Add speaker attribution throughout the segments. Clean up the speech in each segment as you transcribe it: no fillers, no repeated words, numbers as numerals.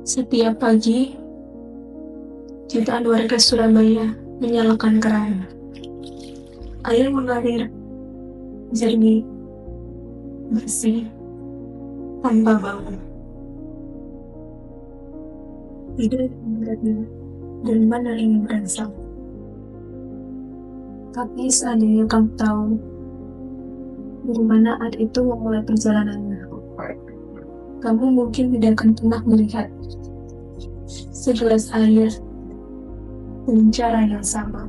Speaker 1: Setiap pagi, jutaan warga Surabaya menyalakan keran. Air mengalir jernih, bersih, tanpa bau. Tidak ada yang berada dan mana yang berasal. Tapi seandainya kamu tahu dari mana air itu memulai perjalanannya, kamu mungkin tidak akan pernah melihat segelas air dengan cara yang sama.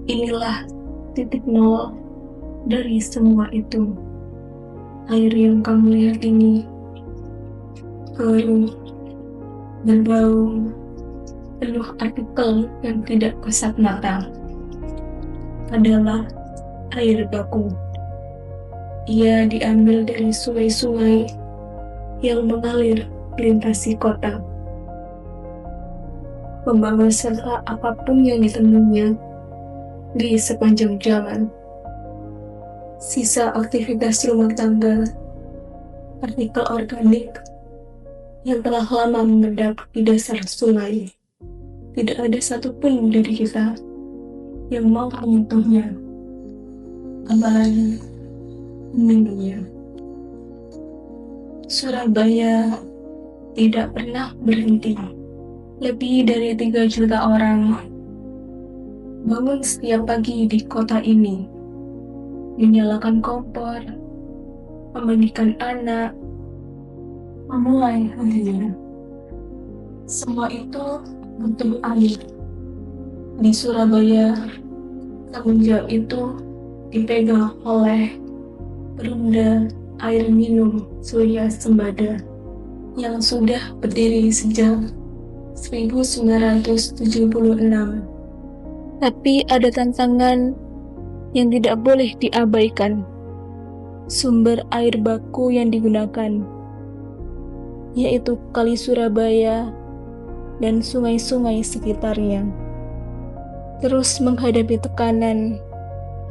Speaker 1: Inilah titik nol dari semua itu. Air yang kamu lihat ini keruh, berbau, penuh artikel yang tidak kasat mata, adalah air baku. Ia diambil dari sungai-sungai yang mengalir melintasi kota, membawa serta apapun yang ditemuinya di sepanjang jalan. Sisa aktivitas rumah tangga, partikel organik yang telah lama mengendap di dasar sungai. Tidak ada satupun dari kita yang mau menyentuhnya, apalagi meminumnya. Surabaya tidak pernah berhenti. Lebih dari 3 juta orang bangun setiap pagi di kota ini, menyalakan kompor, memandikan anak, memulai harinya. Semua itu butuh air. Di Surabaya, tanggung jawab itu dipegang oleh Perumda Air Minum Surya Sembada yang sudah berdiri sejak 1976. Tapi ada tantangan yang tidak boleh diabaikan. Sumber air baku yang digunakan, yaitu Kali Surabaya dan sungai-sungai sekitarnya, terus menghadapi tekanan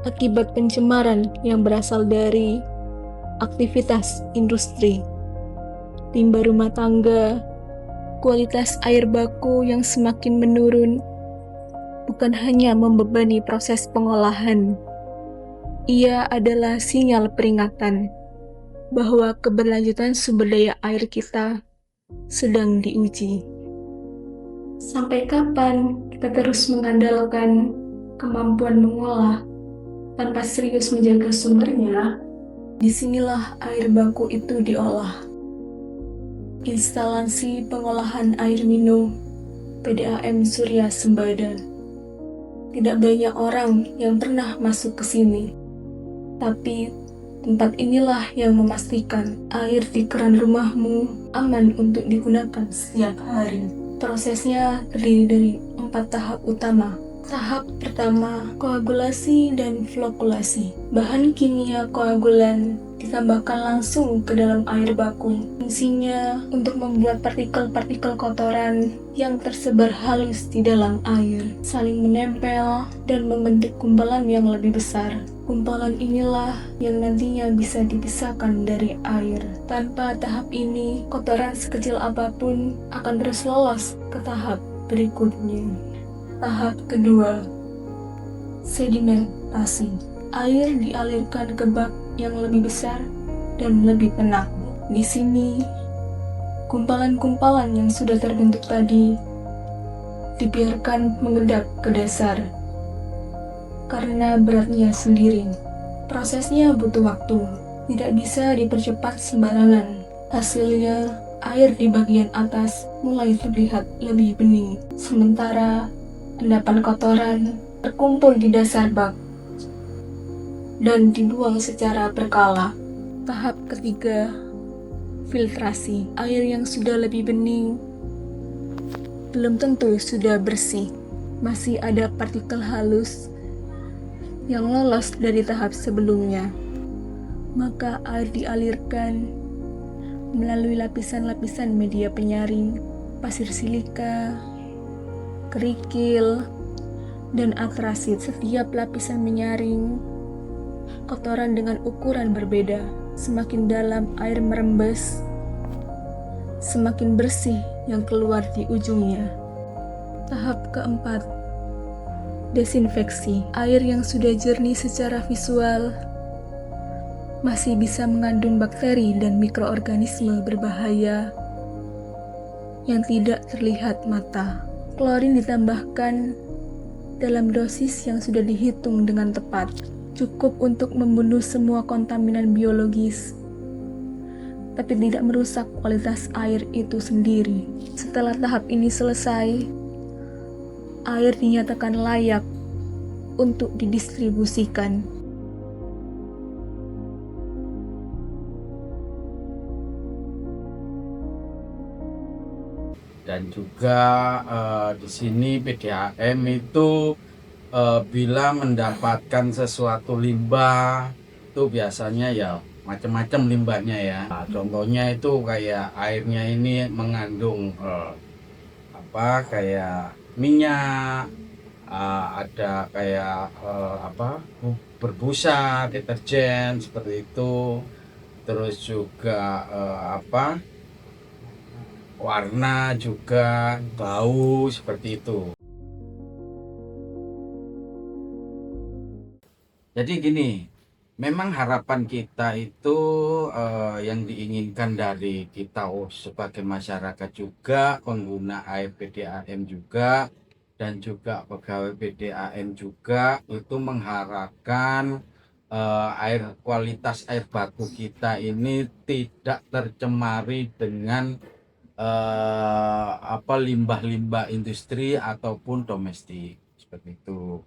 Speaker 1: akibat pencemaran yang berasal dari aktivitas industri, limbah rumah tangga, kualitas air baku yang semakin menurun. Bukan hanya membebani proses pengolahan, ia adalah sinyal peringatan bahwa keberlanjutan sumber daya air kita sedang diuji. Sampai kapan kita terus mengandalkan kemampuan mengolah tanpa serius menjaga sumbernya? Disinilah air baku itu diolah. Instalasi pengolahan air minum PDAM Surya Sembada. Tidak banyak orang yang pernah masuk ke sini, tapi tempat inilah yang memastikan air di keran rumahmu aman untuk digunakan setiap hari. Prosesnya terdiri dari 4 tahap utama. Tahap pertama, koagulasi dan flokulasi. Bahan kimia koagulan ditambahkan langsung ke dalam air baku. Fungsinya untuk membuat partikel-partikel kotoran yang tersebar halus di dalam air saling menempel dan membentuk gumpalan yang lebih besar. Gumpalan inilah yang nantinya bisa dipisahkan dari air. Tanpa tahap ini, kotoran sekecil apapun akan terus lolos ke tahap berikutnya. Tahap kedua, sedimentasi. Air dialirkan ke bak yang lebih besar dan lebih tenang. Di sini, gumpalan-gumpalan yang sudah terbentuk tadi dibiarkan mengendap ke dasar karena beratnya sendiri. Prosesnya butuh waktu, tidak bisa dipercepat sembarangan. Hasilnya, air di bagian atas mulai terlihat lebih bening, sementara endapan kotoran terkumpul di dasar bak dan dibuang secara berkala. Tahap ketiga, filtrasi. Air yang sudah lebih bening belum tentu sudah bersih. Masih ada partikel halus yang lolos dari tahap sebelumnya. Maka air dialirkan melalui lapisan-lapisan media penyaring, pasir silika, kerikil, dan atrasit. Setiap lapisan menyaring kotoran dengan ukuran berbeda. Semakin dalam air merembes, semakin bersih yang keluar di ujungnya. Tahap keempat, desinfeksi. Air yang sudah jernih secara visual masih bisa mengandung bakteri dan mikroorganisme berbahaya yang tidak terlihat mata. Klorin ditambahkan dalam dosis yang sudah dihitung dengan tepat, cukup untuk membunuh semua kontaminan biologis, tapi tidak merusak kualitas air itu sendiri. Setelah tahap ini selesai, air dinyatakan layak untuk didistribusikan.
Speaker 2: Dan juga di sini PDAM itu bila mendapatkan sesuatu limbah itu biasanya ya macam-macam limbahnya ya. Nah, contohnya itu kayak airnya ini mengandung kayak minyak, ada kayak berbusa, deterjen seperti itu. Terus juga warna juga, bau seperti itu. Jadi gini, memang harapan kita itu yang diinginkan dari kita sebagai masyarakat juga, pengguna air PDAM juga, dan juga pegawai PDAM juga, itu mengharapkan kualitas air baku kita ini tidak tercemari dengan limbah-limbah industri ataupun domestik seperti itu.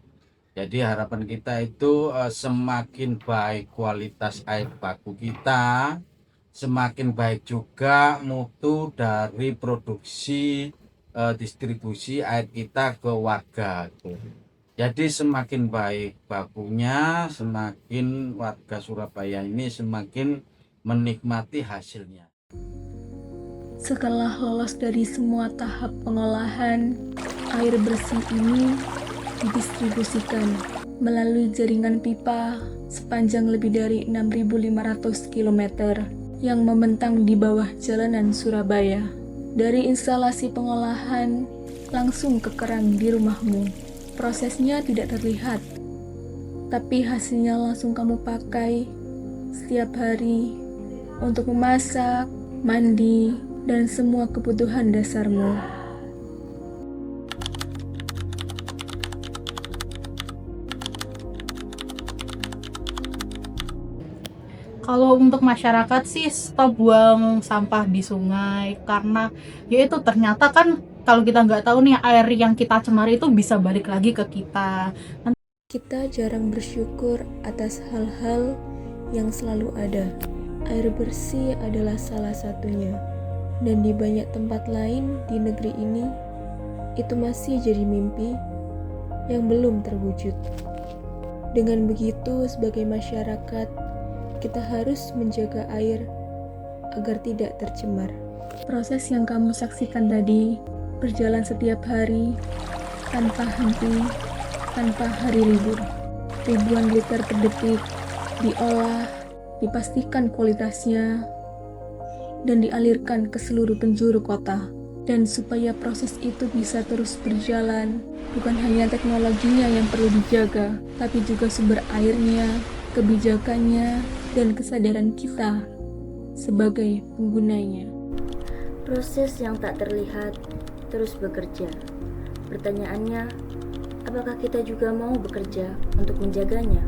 Speaker 2: Jadi harapan kita itu semakin baik kualitas air baku kita, semakin baik juga mutu dari produksi distribusi air kita ke warga. Jadi semakin baik bakunya, semakin warga Surabaya ini semakin menikmati hasilnya.
Speaker 1: Setelah lolos dari semua tahap pengolahan, air bersih ini didistribusikan melalui jaringan pipa sepanjang lebih dari 6.500 km yang membentang di bawah jalanan Surabaya. Dari instalasi pengolahan langsung ke keran di rumahmu. Prosesnya tidak terlihat, tapi hasilnya langsung kamu pakai setiap hari untuk memasak, mandi, dan semua kebutuhan dasarmu.
Speaker 3: Kalau untuk masyarakat sih stop buang sampah di sungai, karena ya itu ternyata kan kalau kita nggak tahu nih air yang kita cemari itu bisa balik lagi ke kita.
Speaker 1: Kita jarang bersyukur atas hal-hal yang selalu ada. Air bersih adalah salah satunya. Dan di banyak tempat lain di negeri ini, itu masih jadi mimpi yang belum terwujud. Dengan begitu, sebagai masyarakat, kita harus menjaga air agar tidak tercemar. Proses yang kamu saksikan tadi berjalan setiap hari, tanpa henti, tanpa hari libur. Ribuan liter per detik diolah, dipastikan kualitasnya, dan dialirkan ke seluruh penjuru kota. Dan supaya proses itu bisa terus berjalan, bukan hanya teknologinya yang perlu dijaga, tapi juga sumber airnya, kebijakannya, dan kesadaran kita sebagai penggunanya.
Speaker 4: Proses yang tak terlihat terus bekerja. Pertanyaannya, apakah kita juga mau bekerja untuk menjaganya?